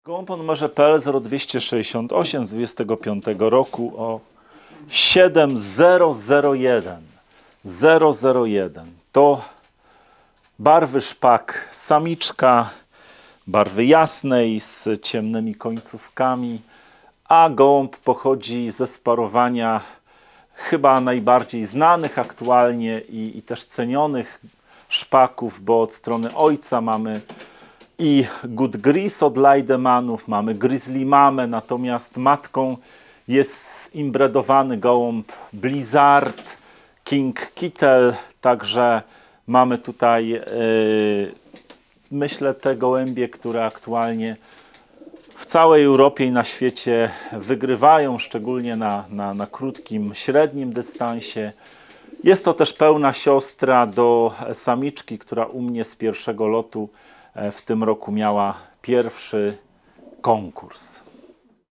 Gołąb o numerze PL 0268 z 25 roku o 7001. 001 to barwy szpak samiczka, barwy jasnej z ciemnymi końcówkami, a gołąb pochodzi ze sparowania chyba najbardziej znanych aktualnie i też cenionych szpaków, bo od strony ojca mamy i Good Gris od Leidemanów, mamy Grizzly Mamę, natomiast matką jest imbredowany gołąb Blizzard, King Kittel, także mamy tutaj myślę te gołębie, które aktualnie w całej Europie i na świecie wygrywają, szczególnie na krótkim, średnim dystansie. Jest to też pełna siostra do samiczki, która u mnie z pierwszego lotu w tym roku miała pierwszy konkurs.